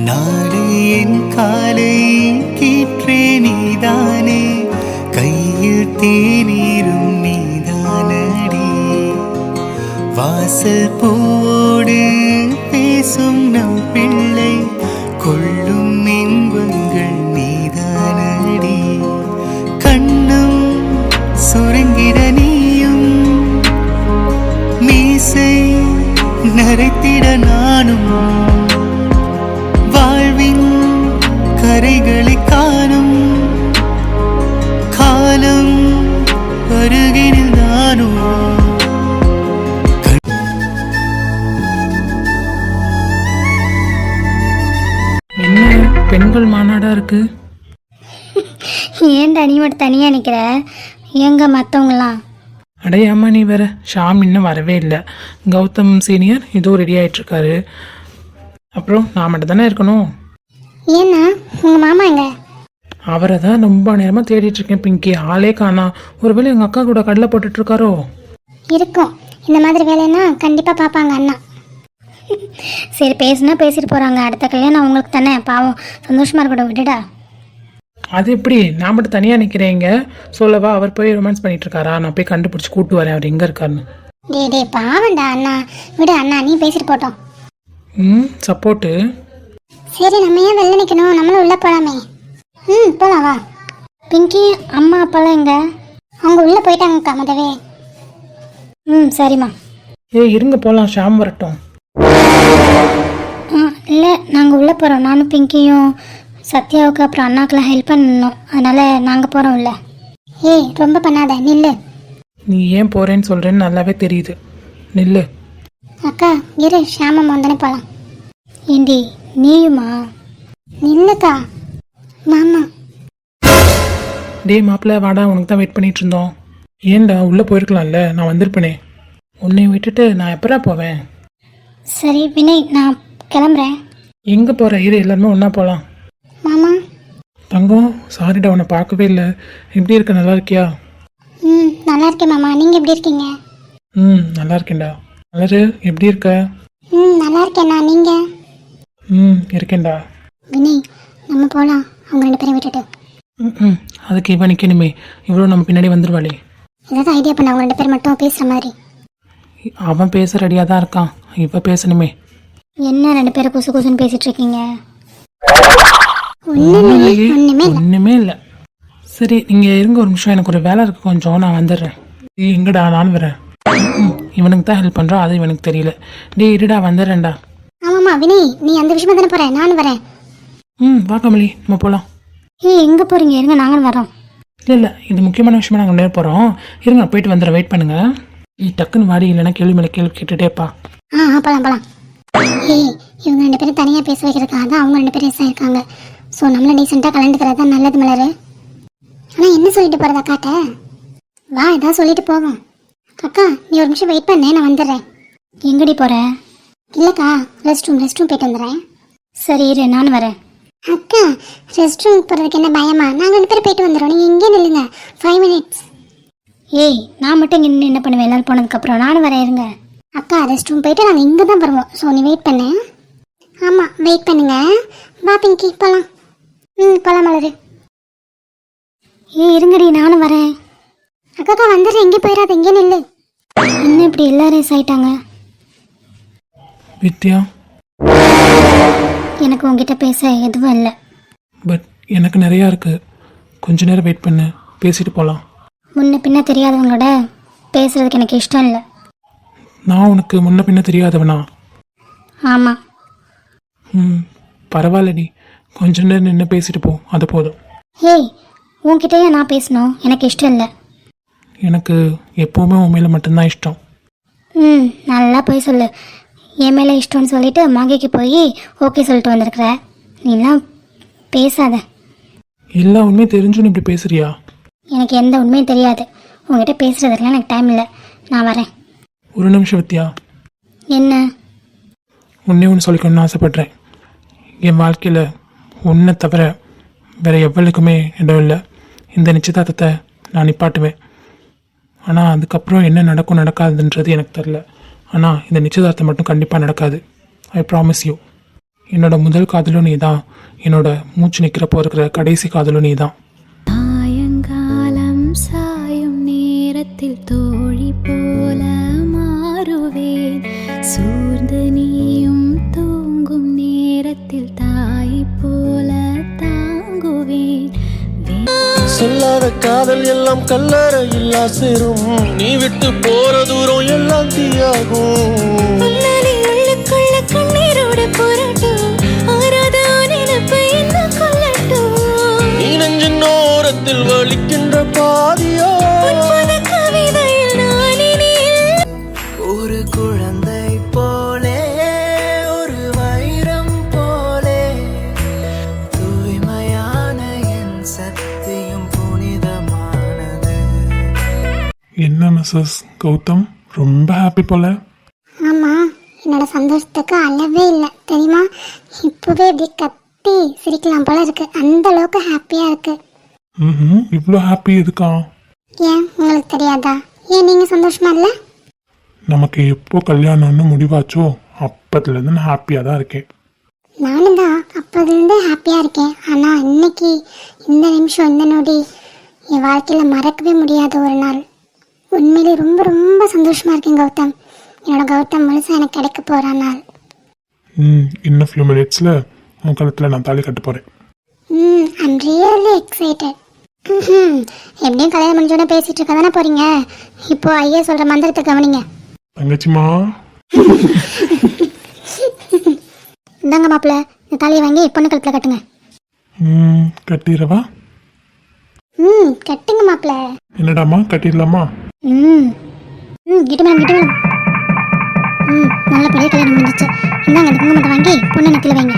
நாடு என் காலை கீற்றே நீதானே, கையில் தேநீரும் நீதானடி. வாசல் பூவோடு பேசும் நம் பிள்ளை, கொள்ளும் இன்பங்கள் நீதானடி. கண்ணும் சுருங்கிட நீயும், மீசை நரைத்திட நானும், வாழ்வின் கரைகளை காணும் காலம் அருகினில் நானும். என்ன பெண்கள் மாநாடா இருக்கு? ஏன்டா நீ மட்டும் தனியாக நிற்கிற? எங்க மற்றவங்களாம்? அடையாமா நீ வேற. ஷாம் இன்னும் வரவே இல்லை. கௌதம் சீனியர் இதோ ரெடி ஆயிட்டுருக்காரு. அப்புறம் நான் மட்டும் தானே இருக்கணும். ஏன்னா உங்கள் மாமா எங்க? அவரை தான் ரொம்ப நேரமாக தேடிட்டு இருக்கேன் பிங்கி. ஆளே காணா. ஒருவேளை எங்கள் அக்கா கூட கடலை போட்டுட்டு இருக்காரோ? இருக்கும். இந்த மாதிரி வேலைன்னா கண்டிப்பாக பார்ப்பாங்க அண்ணா. சரி, பேசுனா பேசிட்டு போகிறாங்க. அடுத்த கல்யாணம் அவங்களுக்கு தானே, பாவம் சந்தோஷமாக இருக்கட்டும், விட்டுடா. அது எப்படி? நான் மட்டும் தனியாக நிற்கிறேங்க. சொல்லவா, அவர் போய் ரொமான்ஸ் பண்ணிட்டு இருக்காரா? நான் போய் கண்டுபிடிச்சி கூட்டு வரேன் அவர் எங்கே இருக்காருன்னு. டே பாவண்டா அண்ணா, விடு அண்ணா, நீ பேசிட்டு போட்டோம். சப்போர்ட்டு. சரி, நம்ம ஏன் வெளில நிற்கணும், நம்மளும் உள்ளே போகலாமே. போகலாம் வா. பிங்கி அம்மா அப்பாலாம் எங்க? அவங்க உள்ளே போயிட்டாங்கக்கா மதவே. சரிம்மா. இருங்க போகலாம், ஷாம் வரட்டும். இல்லை, நாங்கள் உள்ளே போகிறோம். நானும் பிங்கியும் சத்யாவுக்கு அப்புறம் அண்ணாக்கெலாம் ஹெல்ப் பண்ணணும். அதனால் நாங்கள் போகிறோம் உள்ள. ரொம்ப பண்ணாத, நில்லு. நீ ஏன் போகிறேன்னு சொல்கிறேன்னு நல்லாவே தெரியுது. நில்லு. அக்கா இரு, ஷாமம் வந்தனே போகலாம். ஏண்டி நீயுமா? நில்லுக்கா. மாமா. டே மாப்பிள்ள வாடா, உனக்கு தான் வெயிட் பண்ணிட்டு இருந்தோம். ஏன்டா உள்ளே போயிருக்கலாம்ல, நான் வந்திருப்பேனே. உன்னை விட்டுட்டு நான் எப்படா போவேன்? சரி வினய், நான் கிளம்புறேன். எங்கே போகிற? இரு, எல்லாருமே ஒன்றா போகலாம். மாமா. தங்கம், சாரிடா உன்னை பார்க்கவே இல்லை. எப்படி இருக்க? நல்லா இருக்கியா? நல்லா இருக்கேன் மாமா, நீங்கள் எப்படி இருக்கீங்க? நல்லா இருக்கேன்டா. மலரு எப்படி இருக்க? நல்லா இருக்கேண்ணா, நீங்கள்? இருக்கேன்டா. வினய், நம்ம போகலாம் அவங்க ரெண்டு பேரும் விட்டுட்டு. அதுக்கு இவன் நிற்கணுமே, இவ்வளோ நம்ம பின்னாடி வந்துடுவாளே. ஏதாவது ஐடியா பண்ண, அவங்க ரெண்டு பேர் மட்டும் பேசுகிற மாதிரி. அவன் பேச ரெடியாக தான் இருக்கான், இப்போ பேசணுமே. என்ன ரெண்டு பேரும் குசு குசுன்னு பேசிட்டு இருக்கீங்க? ஒன்றுமே இல்லை. சரி நீங்கள் இருங்க ஒரு நிமிஷம், எனக்கு ஒரு வேலை இருக்குது கொஞ்சம், நான் வந்துடுறேன். எங்கடா? நானும் வரேன். இவனுக்கு தான் ஹெல்ப் பண்ணுறான், அது இவனுக்கு தெரியல. டே இருடா, வந்துடுறேன்டா. ஆமாம்மா வினய், நீ அந்த விஷயமா தானே போகிறேன், நானும் வரேன். வா கமலி, நம்ம போகலாம். எங்கே போகிறீங்க? இருங்க, நாங்களும் வரோம். இல்லை, இது முக்கியமான விஷயமா நாங்கள் நேரம் போகிறோங்க. போயிட்டு வந்துடுறேன், வெயிட் பண்ணுங்க. டக்குன்னு வாடி, இல்லைன்னா கேள்வி மேலே கேள்வி கேட்டுட்டேப்பா. போகலாம். இவங்க ரெண்டு பேரும் தனியாக பேச வைக்கிறதுக்காக தான் அவங்க ரெண்டு பேரும் இருக்காங்க. ஸோ நம்மள டீசெண்டாக கலந்துக்கிறது தான் நல்லது மலரு. ஆனால் என்ன சொல்லிட்டு போகிறதா அக்காட்ட? வா, ஏதாவது சொல்லிட்டு போவோம். அக்கா நீ ஒரு நிமிஷம் வெயிட் பண்ணேன், நான் வந்துடுறேன். எங்கடி போகிற? இல்லைக்கா, ரெஸ்ட் ரூம் போயிட்டு வந்துடுறேன். சரி இரு, நானும் வரேன். அக்கா ரெஸ்ட் ரூம் போகிறதுக்கு என்ன பயமா? நாங்கள் ரெண்டு பேரும் போயிட்டு வந்துடுறோம், நீங்கள் இங்கே நில்லுங்க, 5 minutes. நான் மட்டும் இங்கே நின்று என்ன பண்ணுவேன்? எல்லாரும் போனதுக்கப்புறம் நானும் வரேன், இருங்க. அக்கா ரெஸ்ட் ரூம் போயிட்டு நாங்கள் இங்கே தான் வருவோம், ஸோ நீ வெயிட் பண்ணு. ஆமாம் வெயிட் பண்ணுங்க. வா பிங்கி, போகலாம். போகலாம் மலரு. இருங்கடி, நானும் வரேன். அக்கா வந்துடுறேன், எங்கே போயிடாத, இங்கே நில்லு. இன்னும் இப்படி எல்லாரும் ஆயிட்டாங்க. வித்யா, எனக்கு உங்ககிட்ட பேச எதுவும் இல்லை. பட் எனக்கு நிறையா இருக்குது. கொஞ்ச நேரம் வெயிட் பண்ணு, பேசிட்டு போகலாம். முன்ன பின்ன தெரியாதவங்களோட பேசுறதுக்கு எனக்கு இஷ்டம் இல்லை. நான் உனக்கு முன்ன பின்ன தெரியாதவனா? ஆமாம். பரவாயில்லடி, கொஞ்ச நேரம் நின்று பேசிட்டு போ, அது போதும். உன்கிட்டயே நான் பேசணும், எனக்கு இஷ்டம் இல்லை. எனக்கு எப்போவுமே உன் மேலே மட்டும்தான் இஷ்டம். நல்லா போய் சொல்லு. என் மேலே இஷ்டம்னு சொல்லிட்டு மாங்கிக்கு போய் ஓகே சொல்லிட்டு வந்திருக்கிற. நீலாம் பேசாத. எல்லா உண்மையும் தெரிஞ்சுன்னு இப்படி பேசுறியா? எனக்கு எந்த உண்மையும் தெரியாது. உங்ககிட்ட பேசுறதுக்கெல்லாம் எனக்கு டைம் இல்லை, நான் வரேன். ஒரு நிமிஷம் வித்யா. என்ன? ஒன்று சொல்லிக்கணும்னு ஆசைப்பட்றேன். என் வாழ்க்கையில் ஒன்றை தவிர வேறு எவ்வளவுக்குமே இடம் இல்லை. இந்த நிச்சயதார்த்தத்தை நான் நிப்பாட்டுவேன். ஆனால் அதுக்கப்புறம் என்ன நடக்கும் நடக்காதுன்றது எனக்கு தெரில. ஆனால் இந்த நிச்சயதார்த்தம் மட்டும் கண்டிப்பாக நடக்காது. I promise you. என்னோட முதல் காதலும் நீ தான், என்னோட மூச்சு நிற்கிறப்போ இருக்கிற கடைசி காதலும் நீ தான். சாயங்காலம் சாயும் நேரத்தில் தோழி போல மாறுவேன், சூர்ந்து நீயும் தூங்கும் நேரத்தில் தாய் போல தாங்குவேன். சொல்லாத காதல் எல்லாம் கல்லறையில்லா சேரும், நீ விட்டு போற தூரம் எல்லாம் தீயாகும். கண்ணீரோட போராட்டம் ஆறாத நினைப்பை என்ன கொள்ளட்டும். நீ நெஞ்சின் ஓரத்தில் வலிக்கின்ற பாதியோ கவிதையில் நானே ஒரு குழந்தை போலே, ஒரு வைரம் போலே, தூய்மையான என் சத்தியம் புனிதமானது. என்ன மிஸ்ஸஸ் கௌதம், ரொம்ப ஹாப்பி போல. ஆமாம், என்னோட சந்தோஷத்துக்கு அளவே இல்லை தெரியுமா. இப்போவே இப்படி கத்தி சிரிக்கலாம் போல இருக்கு, அந்த அளவுக்கு ஹாப்பியாக இருக்கு. இவ்வளோ ஹாப்பி இருக்கா? ஏன் உங்களுக்கு தெரியாதா? ஏன் நீங்கள் சந்தோஷமா இல்லை? நமக்கு எப்போ கல்யாணம்னு முடிவாச்சோ அப்பத்துலேருந்து நான் ஹாப்பியாக தான் இருக்கேன். நானும் தான் அப்போதுலேருந்தே ஹாப்பியாக இருக்கேன். ஆனால் இன்னைக்கு இந்த நிமிஷம் இந்த நொடி என் வாழ்க்கையில் மறக்கவே முடியாத ஒரு நாள். உண்மையிலே ரொம்ப ரொம்ப சந்தோஷமாக இருக்கேன் கௌதம். என்னோட கௌதம் முழுசாக எனக்கு கிடைக்க போகிற நாள். இன்னும் ஃபியூ மினிட்ஸில் உன் கழுத்தில் நான் தாலி கட்ட போகிறேன். I'm really excited. எப்படியும் கல்யாணம் முடிஞ்சோடனே பேசிகிட்டு இருக்க தானே போகிறீங்க. இப்போ ஐயா சொல்கிற மந்திரத்தை கவனிங்க. தங்கச்சிமா, இந்தாங்க மாப்பிள்ள, இந்த தாலியை வாங்கி பொண்ணு கழுத்தில் கட்டுங்க. கட்டிடவா? கட்டுங்க மாப்பிள்ள. என்னடாமா, கட்டிடலாமா? கிட்ட மேடம் கிட்ட மேடம். நல்லபடியாக கல்யாணம் முடிஞ்சிச்சு. இந்தாங்க இந்த குங்குமத்தை வாங்கி பொண்ணு நெத்தியில் வைங்க.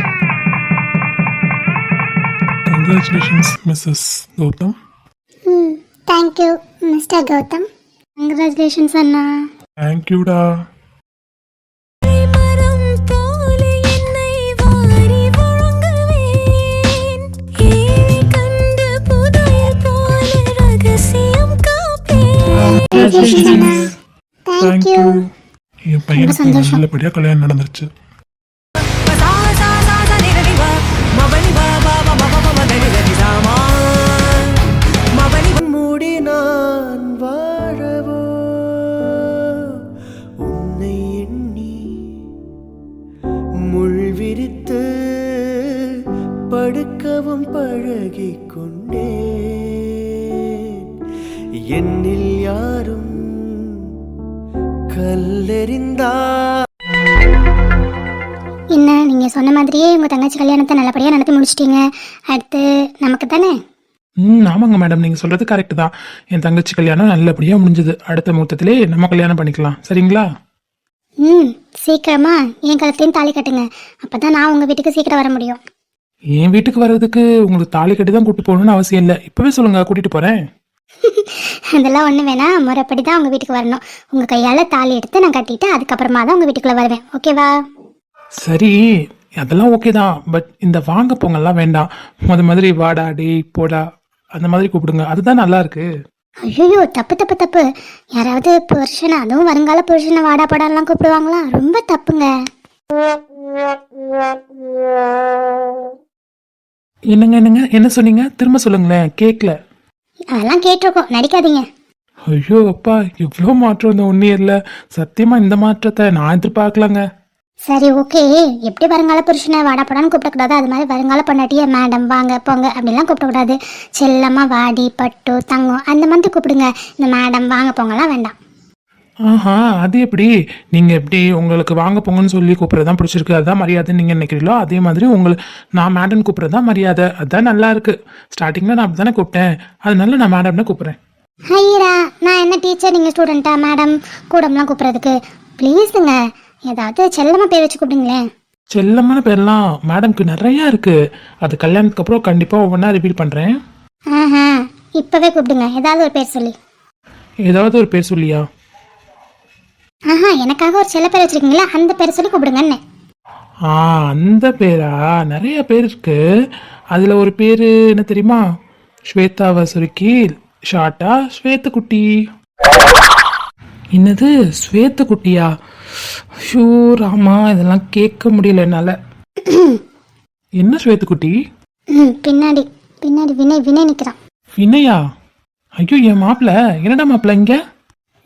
Congratulations missus Gautham. Thank you mister Gautham. Congratulations அண்ணா. தேங்க்யூடா. மரம் போல என்னை வாரி வழங்குவேன், ஏழை கண்ட புதையல் போல ரகசியம் காப்பேன். தேங்க்யூ. என் பையனுக்கு நல்லபடியாக கல்யாணம் நடந்துருச்சு. மூடி நான் வாழவோ உன்னை எண்ணி முள் விரித்து படுக்கவும் பழகிக் கொண்டேன். என்னில் யாரும் கல்லெறிந்தா. என்ன நீங்கள் சொன்ன மாதிரியே உங்கள் தங்கச்சி கல்யாணத்தை நல்லபடியாக நடத்தி முடிச்சிட்டீங்க. அடுத்து நமக்கு தானே? ஆமாங்க மேடம், நீங்கள் சொல்கிறது கரெக்டு தான். என் தங்கச்சி கல்யாணம் நல்லபடியாக முடிஞ்சது. அடுத்த முகூர்த்தத்திலே நம்ம கல்யாணம் பண்ணிக்கலாம், சரிங்களா? சீக்கிரமா என் கழுத்தையும் தாலி கட்டுங்க. அப்போ தான் நான் உங்கள் வீட்டுக்கு சீக்கிரம் வர முடியும். என் வீட்டுக்கு வர்றதுக்கு உங்களுக்கு தாலி கட்டி தான் கூட்டிட்டு போகணும்னு அவசியம் இல்லை. இப்போவே சொல்லுங்க, கூட்டிகிட்டு போகிறேன். அதெல்லாம் ஒன்றும் வேணாம், முறைப்படி தான் உங்கள் வீட்டுக்கு வரணும். உங்கள் கையால் தாலி எடுத்து நான் கட்டிட்டு அதுக்கப்புறமா தான் உங்கள் வீட்டுக்குள்ளே வருவேன், ஓகேவா? சரி, அதெல்லாம் ஓகே தான். பட் இந்த வாங்க போங்கெல்லாம் வேண்டாம். மாதிரி வாடா, டே, போடா, அந்த மாதிரி கூப்பிடுங்க, அதுதான் நல்லா இருக்கு. ஐயோ, தப்பு தப்பு தப்பு. யாராவது புருஷனை, அதுவும் வருங்கால புருஷனை வாடா போடாலாம் கூப்பிடுவாங்களா? ரொம்ப தப்புங்க. என்னங்க என்ன சொன்னீங்க? திரும்ப சொல்லுங்களேன், கேட்கல. அதெல்லாம் கேட்டிருக்கோம், நடிக்காதீங்க. ஐயோ அப்பா, இவ்வளோ மாற்றம் இந்த 1 இயர்ல. சத்தியமா இந்த மாற்றத்தை நான் எதிர்பார்க்கலங்க. சரி, ஓகே. எப்படி வருங்கால புருஷனை வாடா போடான்னு கூப்பிடக்கூடாது, அது மாதிரி வருங்கால பொண்டாட்டியை மேடம், வாங்க போங்க அப்படிலாம் கூப்பிடக்கூடாது. செல்லம்மா, வாடி, பட்டு, தங்கம் அந்த மாதிரி கூப்பிடுங்க. இந்த மேடம், வாங்க போங்கலாம் வேண்டாம். ஆஹா, அது எப்படி? நீங்கள் எப்படி உங்களுக்கு வாங்க போங்கன்னு சொல்லி கூப்பிட்றதான் பிடிச்சிருக்கு, அதுதான் மரியாதைன்னு நீங்கள் நினைக்கிறீங்களோ, அதே மாதிரி நான் மேடம் கூப்பிட்றதான் மரியாதை, அதுதான் நல்லா இருக்கு. ஸ்டார்டிங்கில் நான் அப்படி தானே கூப்பிட்டேன், அதனால நான் மேடம்னு கூப்பிட்றேன். ஐயா, நான் என்ன டீச்சர், நீங்கள் ஸ்டூடெண்ட்டா? மேடம் கூடம்லாம் கூப்பிட்றதுக்கு ப்ளீஸுங்க. ஏதாவது செல்லமாக பேர் வச்சு கூப்பிடுங்களேன். செல்லமான பேர்லாம் மேடம்க்கு நிறையா இருக்கு. அது கல்யாணத்துக்கு அப்புறம் கண்டிப்பாக ஒவ்வொன்றா ரிப்பீட் பண்ணுறேன். ஆஹா, இப்போவே கூப்பிடுங்க, ஏதாவது ஒரு பேர் சொல்லி. ஏதாவது ஒரு பேர் சொல்லியா? ஆஹா, எனக்காக ஒரு செல்ல பேர் வச்சிருக்கீங்களா, அந்த பேரை சொல்லி கூப்பிடுங்கன்னு. அந்த பேரா? நிறைய பேர் இருக்கு. அதில் ஒரு பேர் என்ன தெரியுமா? ஸ்வேதாவை சுருக்கி ஷார்ட்டா ஸ்வேதக்குட்டி. என்னது ஸ்வேதக்குட்டியா? ஷூ ராமா, இதெல்லாம் கேட்க முடியல என்னால். என்ன ஸ்வேத்துக்குட்டி? பின்னாடி பின்னாடி வினய் வினய் நிற்கிறான். வினையா? ஐயோ என் மாப்பிள்ள என்னடா மாப்பிள்ள இங்க?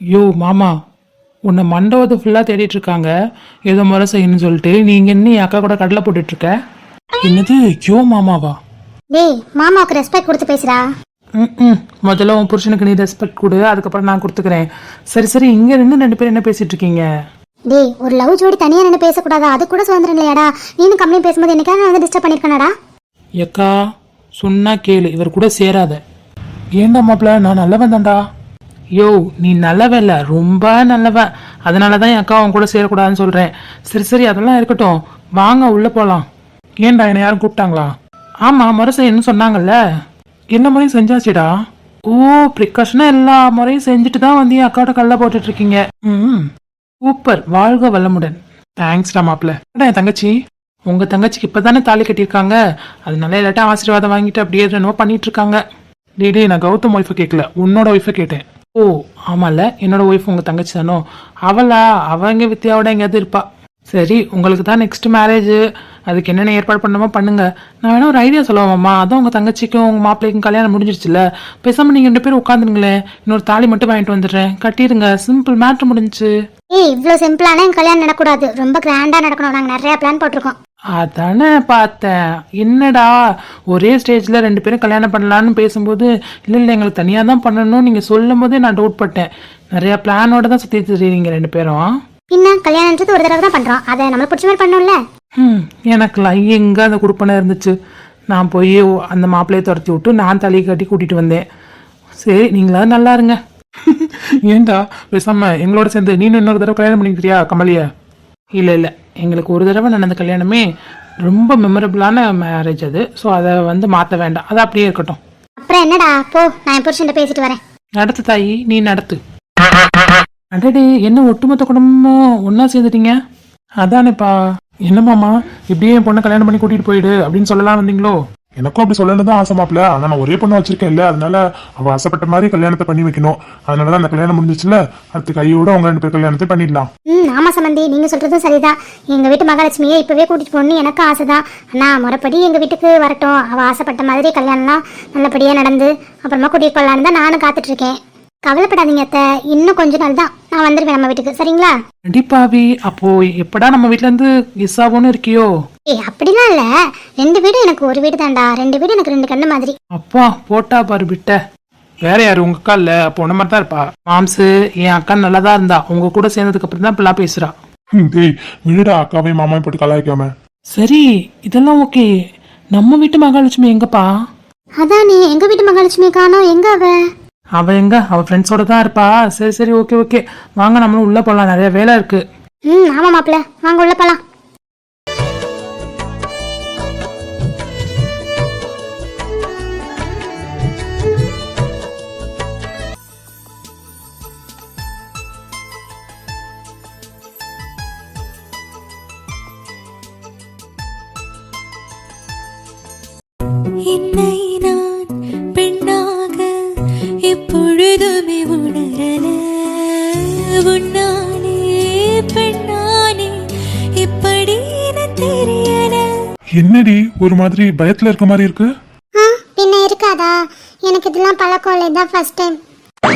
யோ மாமா, உன்னை மண்டபத்தை ஃபுல்லாக தேடிட்டு இருக்காங்க ஏதோ முறை செய்யணும்னு சொல்லிட்டு. நீங்க என்ன என் அக்கா கூட கடலை போட்டுட்டு இருக்க? என்னது யோ மாமாவா? டேய் மாமாவுக்கு ரெஸ்பெக்ட் கொடுத்து பேசுடா. ம் முதல்ல உன் புருஷனுக்கு நீ ரெஸ்பெக்ட் கொடு, அதுக்கப்புறம் நான் கொடுத்துக்கிறேன். சரி சரி, இங்க நின்று 2 பேரும் என்ன பேசிட்டு இருக்கீங்க? டேய் ஒரு லவ் ஜோடி தனியா நின்று பேசக்கூடாதா? அது கூட சுதந்திரம் இல்லையாடா? நீனும் கம்பெனி பேசும்போது என்னைக்காவது நான் வந்து டிஸ்டர்ப் பண்ணிருக்கேனாடா? ஏக்கா சொன்னா கேளு, இவர் கூட சேராத. ஏண்டா மாப்பிள்ள, நான் நல்லவன் தான்டா. யோ நீ நல்லவன் இல்லை, ரொம்ப நல்லவன். அதனால தான் என் அக்கா அவன் கூட சேரக்கூடாதுன்னு சொல்கிறேன். சரி சரி அதெல்லாம் இருக்கட்டும், வாங்க உள்ளே போகலாம். ஏன்டா என்னை யாரும் கூப்பிட்டாங்களா? ஆமாம் முறை செய்யணும்னு சொன்னாங்கல்ல, எல்லா முறையும் செஞ்சாச்சுடா. ஓ ப்ரிகாஷனாக எல்லா முறையும் செஞ்சுட்டு தான் வந்து என் அக்காவோட கல்ல போட்டுட்ருக்கீங்க. ம் சூப்பர், வாழ்க வளமுடன். தேங்க்ஸ்டா மாப்பிள்ள. என் தங்கச்சி, உங்கள் தங்கச்சிக்கு இப்போ தானே தாலி கட்டியிருக்காங்க, அதனால எல்லாட்டும் ஆசீர்வாதம் வாங்கிட்டு அப்படியே என்னவோ பண்ணிட்டு இருக்காங்க. டே நான் கௌதம் ஒய்ஃபை கேட்கல, உன்னோட ஒய்ஃபை கேட்டேன். ஓ ஆமாம்ல, என்னோட ஒய்ஃப் உங்கள் தங்கச்சி தானோ? அவளா? அவங்க வித்தியாவோட எங்கேயாவது இருப்பா. சரி உங்களுக்கு தான் நெக்ஸ்ட் மேரேஜ், அதுக்கு என்னென்ன ஏற்பாடு பண்ணணுமோ பண்ணுங்க. நான் வேணா ஒரு ஐடியா சொல்லுவாம்மா. அதான் உங்கள் தங்கச்சிக்கும் உங்கள் மாப்பிள்ளைக்கும் கல்யாணம் முடிஞ்சிருச்சுல, பேசாமல் நீங்கள் 2 பேரும் உட்காந்துருங்களேன், இன்னொரு தாலி மட்டும் வாங்கிட்டு வந்துடுறேன், கட்டிடுங்க, சிம்பிள் மேட்ரு முடிஞ்சுச்சு. ஏய் இவ்வளோ சிம்பிளான என் கல்யாணம் நடக்கூடாது, ரொம்ப கிராண்டா நடக்கணும். நாங்கள் நிறைய பிளான் போட்டிருக்கோம். அதானே பார்த்தேன். என்னடா ஒரே ஸ்டேஜில் 2 பேரும் கல்யாணம் பண்ணலான்னு பேசும்போது இல்லை இல்லை எங்களுக்கு தனியாக தான் பண்ணணும் நீங்கள் சொல்லும் போதே நான் டவுட் பட்டேன். நிறையா பிளானோட தான் சுற்றி தெரியுறீங்க 2 பேரும். பின்ன கல்யாணன்றது ஒரு தடவை தான் பண்ணுறோம், அதை நம்மளுக்கு பிடிச்ச மாதிரி பண்ணோம்ல. எனக்குலாம் எங்கே அந்த குடுப்பனை இருந்துச்சு. நான் போய் அந்த மாப்பிள்ளையை துரத்தி விட்டு நான் தலையை கட்டி கூட்டிகிட்டு வந்தேன். சரி நீங்களாவது நல்லா இருங்க. ஏண்டா பேசாம எங்களோட சேர்ந்து நீனும் இன்னொரு தடவை கல்யாணம் பண்ணிக்கிறியா கமலிய? இல்லை இல்லை, எங்களுக்கு ஒரு தடவை நடந்த கல்யாணமே ரொம்ப மெமரபிளான மேரேஜ் அது. ஸோ அதை வந்து மாற்ற வேண்டாம், அது அப்படியே இருக்கட்டும். அப்புறம் என்னடா, போ நான் என் புருஷன் பேசிட்டு வரேன். நடத்து தாயி, நீ நடத்து. அடடே என்ன ஒட்டுமொத்த குடும்பமும் ஒன்றா சேர்ந்துட்டீங்க? அதானேப்பா. என்னமாமா இப்படியே என் பொண்ணை கல்யாணம் பண்ணி கூட்டிகிட்டு போயிடு அப்படின்னு சொல்லலாம் வந்தீங்களோ? எனக்கும் அப்படி சொல்லணும் தான் ஆசை மாப்பிள்ள. ஆனால் நான் ஒரே பொண்ணு வச்சிருக்கேன் இல்லை, அதனால அவள் ஆசைப்பட்ட மாதிரி கல்யாணத்தை பண்ணி வைக்கணும். அதனால தான் அந்த கல்யாணம் முடிஞ்சிச்சுல, அடுத்த கையோட அவங்க 2 பேர் கல்யாணத்தை பண்ணிடலாம். ஆமா சம்பந்தி, நீங்க சொல்றதும் சரிதான். எங்க வீட்டு மகாலட்சுமியை இப்பவே கூட்டிட்டு போகணும்னு எனக்கு ஆசைதான். ஆனா முறைப்படி எங்க வீட்டுக்கு வரட்டும், அவ ஆசைப்பட்ட மாதிரி கல்யாணம்லாம் நல்லபடியா நடந்து அப்புறமா கூட்டிட்டு போகலான்னு தான் நானும் காத்துட்டு இருக்கேன். கவலைப்படாதீங்க அத்தை, இன்னும் கொஞ்ச நாள் தான் நான் வந்துருவேன் நம்ம வீட்டுக்கு, சரிங்களா? கண்டிப்பாவி. அப்போ எப்படா நம்ம வீட்ல இருந்து மிஸ் ஆகும்னு இருக்கியோ? ஏய் அப்படிலாம் இல்ல, 2 வீடு எனக்கு ஒரு வீடு தான்டா, 2 வீடு எனக்கு 2 கண்ணு மாதிரி. அப்பா போட்டா பாரு விட்ட. வேற யாரு உங்க அக்கா இல்ல, அப்போ உன்ன மாதிரி தான் இருப்பா. மாம்சு என் அக்கா நல்லா தான் இருந்தா, உங்க கூட சேர்ந்ததுக்கு அப்புறம் தான் இப்பெல்லாம் பேசுறா. டேய் விடுடா, அக்காவையும் மாமாவையும் போட்டு கலாய்க்காம. சரி இதெல்லாம் ஓகே, நம்ம வீட்டு மகாலட்சுமி எங்கப்பா? அதானே எங்க வீட்டு மகாலட்சுமி காணோம், எங்க அவ எங்க? அவ ஃப்ரெண்ட்ஸோட தான் இருப்பா. சரி சரி ஓகே ஓகே, வாங்க நம்மளும் உள்ள போலாம், நிறைய வேலை இருக்கு. ஆமா மாப்பிள்ள, வாங்க உள்ள போலாம். என்னை நான் பெண்ணாக எப்பொழுதுமே உணரல, உன்னாலே பெண்ணானே இப்படி தெரியல. என்னடி ஒரு மாதிரி பயத்துல இருக்க மாதிரி இருக்கு? பின்ன இருக்காதா, எனக்கு இதெல்லாம் பழக்கம் இல்லை, இதான் ஃபர்ஸ்ட் டைம்.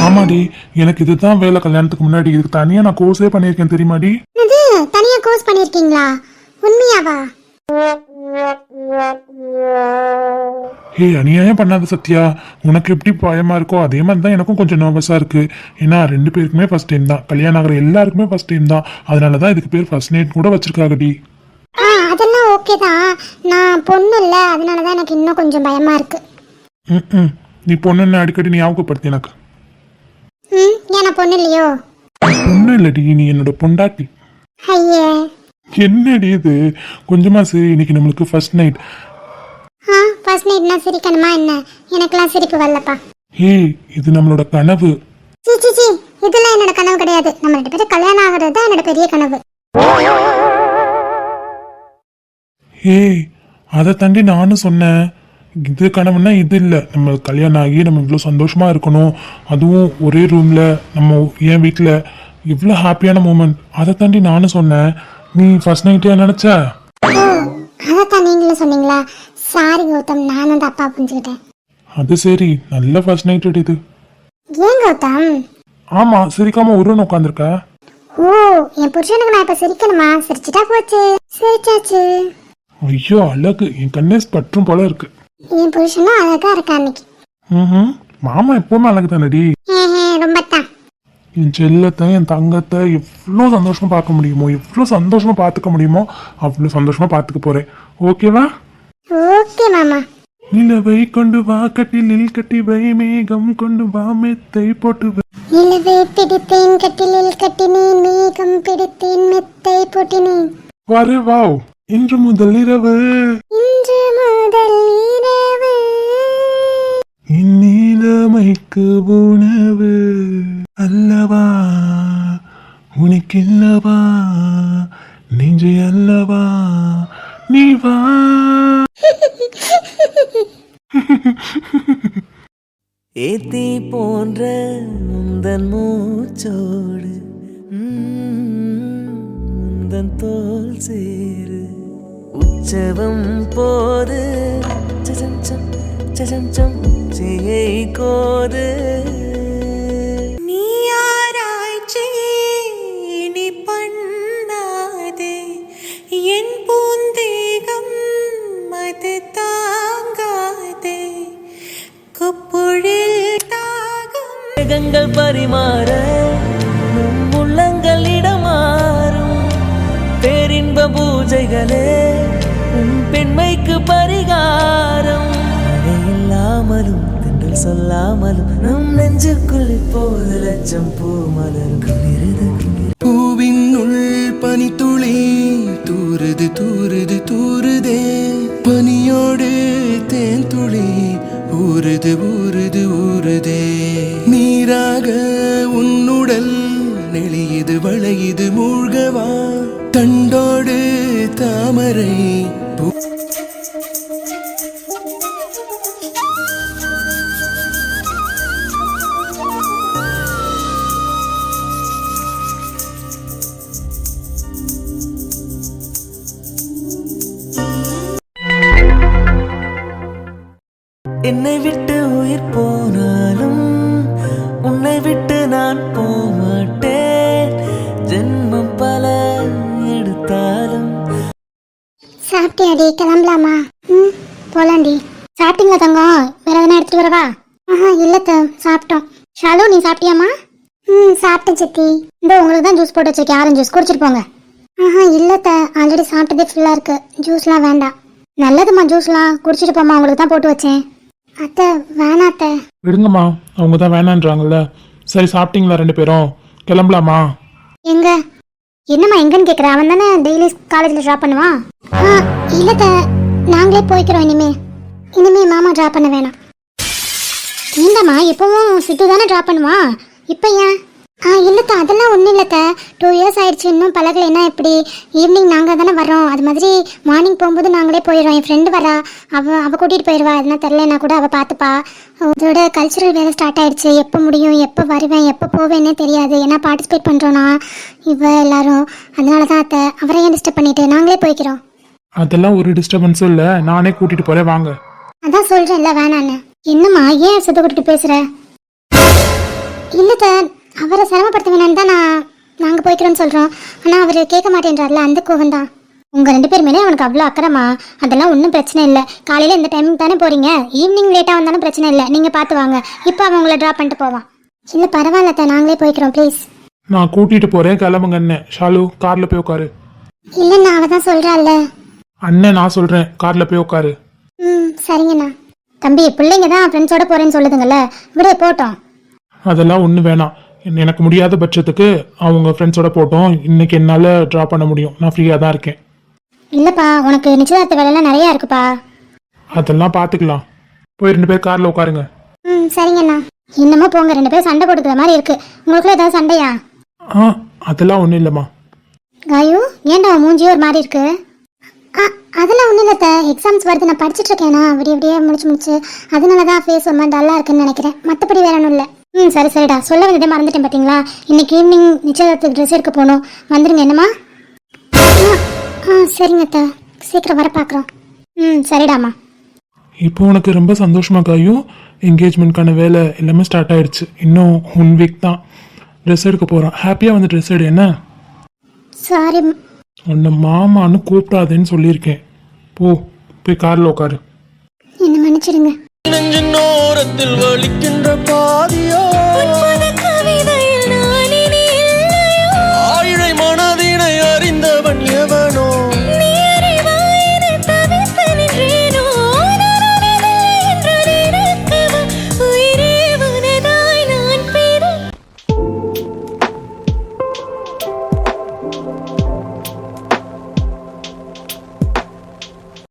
ஆமாடி, எனக்கு இதுதான் வேலை. கல்யாணத்துக்கு முன்னாடி இதுக்கு தனியா நான் கோர்ஸே பண்ணியிருக்கேன் தெரியுமாடி? இது தனியா கோர்ஸ் பண்ணிருக்கீங்களா? உண்மையாவா? ஹே அநியாயம் பண்ணாத சத்யா, உனக்கு எப்படி பயமா இருக்கோ அதே மாதிரி தான் எனக்கும் கொஞ்சம் நர்வஸா இருக்கு. ஏன்னா 2 பேருக்குமே ஃபர்ஸ்ட் டைம் தான், கல்யாணம் ஆகிற எல்லாருக்குமே ஃபர்ஸ்ட் டைம் தான். அதனாலதான் இதுக்கு பேர் ஃபர்ஸ்ட் நைட் கூட வச்சிருக்காங்கடி. அதெல்லாம் ஓகே தான், நான் பொண்ணு இல்ல, அதனாலதான் எனக்கு இன்னும் கொஞ்சம் பயமா இருக்கு. நீ பொண்ணுன்னு அடிக்கடி நீ ஞாபகப்படுத்தி எனக்கு. ஏன்னா பொண்ணு இல்லையோ? பொண்ணு இல்லடி, நீ என்னோட பொண்டாட்டி. ஐயே என்னடி இது, கொஞ்சமா சரி. இன்னைக்கு நம்மளுக்கு ஃபர்ஸ்ட் நைட். ஃபர்ஸ்ட் நைட்னா சிரிக்கணுமா என்ன? எனக்கெல்லாம் சிரிப்பு வரலப்பா. ஏய் இது நம்மளோட கனவு. சி இதெல்லாம் என்னோட கனவு கிடையாது. நம்ம 2 பேரும் கல்யாணம் ஆகிறது தான் என்னோட பெரிய கனவு. ஏய் அதை தாண்டி நானும் சொன்னேன், இது கனவுன்னா இது இல்லை. நம்ம கல்யாணம் ஆகி நம்ம இவ்வளோ சந்தோஷமா இருக்கணும், அதுவும் ஒரே ரூம்ல நம்ம என் வீட்டில், இவ்வளோ ஹாப்பியான மூமெண்ட். அதை தாண்டி நானும் சொன்னேன். நீ ஃபர்ஸ்ட் நைட்டே நினைச்ச? அதைத்தான் நீங்களும் சொன்னீங்களா? சாரி கௌதம், நான் வந்து அப்பா புரிஞ்சுக்கிட்டேன். அது சரி, நல்ல ஃபர்ஸ்ட் நைட் இது. ஏன் கௌதம்? ஆமா, சிரிக்காம உருன்னு உட்காந்துருக்க. ஓ, என் புருஷனுக்கு நான் இப்ப சிரிக்கணுமா? சிரிச்சுட்டா போச்சு. சிரிச்சாச்சு. ஐயோ அழகு, என் கண்ணேஸ் பற்றும் போல இருக்கு. என் புருஷனும் அழகா இருக்கா அன்னைக்கு. மாமா எப்பவுமே அழகு தானடி. ரொம்ப தான். என் செல்லத்தை என் தங்கத்தை எவ்வளோ சந்தோஷமா பார்க்க முடியுமோ, எவ்வளோ சந்தோஷமா பார்த்துக்க முடியுமோ அவ்வளோ சந்தோஷமா பார்த்துக்க போறேன். ஓகேவா? ஓகே மாமா. நிலவை கொண்டு வா, கட்டிலில் கட்டி வை, மேகம் கொண்டு வா, மெத்தை போட்டு வை. நிலவை பிடித்தேன், கட்டிலில் கட்டினேன், மேகம் பிடித்தேன், மெத்தை போட்டினேன். வாரு வாவ், இன்று முதல் இரவு, இன்று முதல் இரவு, இந்நிலைமைக்கு உணவு அல்லவா, உனக்கில்லவா, நெஞ்சு அல்லவா, நீ வா. ஏத்தி போன்ற உந்தன் மூச்சோடு உந்தன் தோல் சேரு உற்சவம் போது சஜம் சஜம் செய்யை கோது. நீ ஆராய்ச்சி நீ பண்ணாதே, என் பூந்தேகம் அது தாங்காதே, கொப்புழில் தாகம் மேகங்கள் பரிமாற நம் உள்ளங்கள் இடமாறும், பேரின்ப பூஜைகளே உன் பெண்மைக்கு பரிகாரம். மழை இல்லாமலும் தென்றல் சொல்லாமலும் நம் நெஞ்சுக்குள் இப்போது லட்சம் பூ மலர் குளிரது. பூவின் உள் பனித்துளி தூறுது தூறுது தூறுதே, பனியோடு தேன் துளி ஊறுது ஊறுது ஊறுதே. நீராக உன்னுடல் நெளியுது வளையுது மூழ்கவா, தண்டோடு தாமரை பூ. என்னை விட்டு உயிர் போனாலும் உன்னை விட்டு நான் போமாட்டேன், ஜென்மம் பல எடுத்தாலும். சாப்பிட்டியாடி? கிளம்பலாமா? போலாண்டி. சாப்பிட்டீங்களா தங்கம்? வேற எதனா எடுத்துட்டு வரவா? இல்ல சாப்பிட்டோம். ஷாலு, நீ சாப்பிட்டியாமா? சாப்பிட்டேன் சித்தி. இந்த உங்களுக்கு தான் ஜூஸ் போட்டு வச்சிருக்கேன், ஆரஞ்சு ஜூஸ் குடிச்சிட்டு போங்க. இல்ல ஆல்ரெடி சாப்பிட்டதே ஃபுல்லா இருக்கு, ஜூஸ்லாம் வேண்டாம். நல்லதுமா, ஜூஸ்லாம் குடிச்சிட்டு போமா, உங்களுக்கு தான் போட்டு வச்சேன். அத்தை வேணாத்த. விடுங்கம்மா, அவங்க தான் வேணான்றாங்கல்ல. சரி, சாப்பிட்டீங்களா ரெண்டு பேரும்? கிளம்பலாமா? எங்க? என்னம்மா எங்கன்னு கேட்குற? அவன் தானே டெய்லி காலேஜில் ட்ராப் பண்ணுவான். இல்லைத்த, நாங்களே போய்க்கிறோம். இனிமே மாமா ட்ராப் பண்ண வேணாம். ஏண்டாம்மா, எப்பவும் சித்து தானே ட்ராப் பண்ணுவான், இப்போ ஏன்? இல்லைத்த, அதெல்லாம் ஒன்றும் இல்லைத்த. 2 years ஆயிடுச்சு, இன்னும் பழகலைன்னா எப்படி? ஈவினிங் நாங்கள் தானே வரோம், அது மாதிரி மார்னிங் போகும்போது நாங்களே போயிடுறோம். என் ஃப்ரெண்டு வரா, அவள் கூட்டிகிட்டு போயிடுவா. அதெல்லாம் தெரிலனா கூட அவள் பார்த்துப்பா. அதோட கல்ச்சுரல் வேலை ஸ்டார்ட் ஆயிடுச்சு. எப்போ முடியும், எப்போ வருவேன், எப்போ போவேன்னே தெரியாது. ஏன்னா பார்ட்டிசிபேட் பண்ணுறோன்னா எல்லாரும். அதனால தான் அத்தை, அவரை ஏன் டிஸ்டர்ப் பண்ணிட்டு நாங்களே போய்க்கிறோம். அதெல்லாம் ஒரு டிஸ்டர்பன்ஸும் இல்லை, நானே கூட்டிட்டு போறேன், வாங்க. அதான் சொல்கிறேன்ல வேணான்னு. என்னம்மா ஏன் சித்த கூட்டிட்டு பேசுகிற? இல்லைத்த, அவரை சிரமப்படுத்த வேணான்னு தான் நாங்கள் போய்க்கிறோன்னு சொல்கிறோம். ஆனால் அவர் கேட்க மாட்டேன்றார்ல, அந்த கோவம் தான். உங்கள் 2 பேர் மேலே அவனுக்கு அவ்வளோ அக்கறமா? அதெல்லாம் ஒன்றும் பிரச்சனை இல்லை. காலையில் இந்த டைமுக்கு தானே போகிறீங்க, ஈவினிங் லேட்டாக வந்தாலும் பிரச்சனை இல்லை, நீங்கள் பார்த்து வாங்க. இப்போ அவன் உங்களை ட்ராப் பண்ணிட்டு போவான். இல்லை பரவாயில்ல, நாங்களே போய்க்கிறோம் ப்ளீஸ். நான் கூட்டிட்டு போறேன், கிளம்புங்க. அண்ணன் ஷாலு, கார்ல போய் உட்காரு. இல்லைண்ணா, அவள் தான் சொல்கிறாள்ல. அண்ணன் நான் சொல்றேன், கார்ல போய் உட்காரு. சரிங்கண்ணா. தம்பி, பிள்ளைங்க தான் ஃப்ரெண்ட்ஸோட போகிறேன்னு சொல்லுதுங்கல்ல, விட போட்டோம். அதெல்லாம் ஒன்றும் வேணாம். எனக்கு முடியாத பட்சத்துக்கு அவங்க ஃப்ரெண்ட்ஸோட போட்டோம். இன்னைக்கு என்னால் ட்ரா பண்ண முடியும், நான் ஃப்ரீயாக தான் இருக்கேன். இல்லைப்பா, உனக்கு நிச்சயதார்த்த வேலைலாம் நிறையா இருக்குப்பா. அதெல்லாம் பார்த்துக்கலாம். போய் 2 பேர் காரில் உட்காருங்க. சரிங்கண்ணா. என்னமோ போங்க, 2 பேர் சண்டை போட்டுக்கிற மாதிரி இருக்கு. உங்களுக்குள்ள ஏதாவது சண்டையா? அதெல்லாம் ஒன்றும் இல்லைம்மா. காயு, ஏன்டா மூஞ்சியோ ஒரு மாதிரி இருக்கு? அதெல்லாம் ஒன்றும் இல்லை, எக்ஸாம்ஸ் வருது, நான் படிச்சுட்டு இருக்கேனா விடிய முடிச்சு அதனால தான் ஃபேஸ் ஒரு மாதிரி டல்லாக இருக்குன்னு நினைக்கிறேன். மற்றபடி வேற ஒன்றும் இல்லை. சரி சரிடா, சொல்ல வந்ததே மறந்துட்டேன் பார்த்தீங்களா. இன்னைக்கு ஈவினிங் நிச்சயதார்த்தத்துக்கு ட்ரெஸ் எடுக்க போகணும், வந்துருங்க. என்னம்மா? சரிங்க அத்தா. சீக்கிரம் வர பார்க்குறோம். ம் சரிடாமா. இப்போ உனக்கு ரொம்ப சந்தோஷமா காயு? என்கேஜ்மெண்ட்கான வேலை எல்லாமே ஸ்டார்ட் ஆயிடுச்சு. இன்னும் 1 வீக் தான். ட்ரெஸ் எடுக்க போகிறோம். ஹாப்பியாக வந்து ட்ரெஸ் எடு என்ன? சாரி. உன்னை மாமான்னு கூப்பிடாதேன்னு சொல்லியிருக்கேன். போய் காரில் உட்காரு. என்ன மன்னிச்சிடுங்க. நெஞ்சின் ஓரத்தில் வலிக்கின்ற பாதி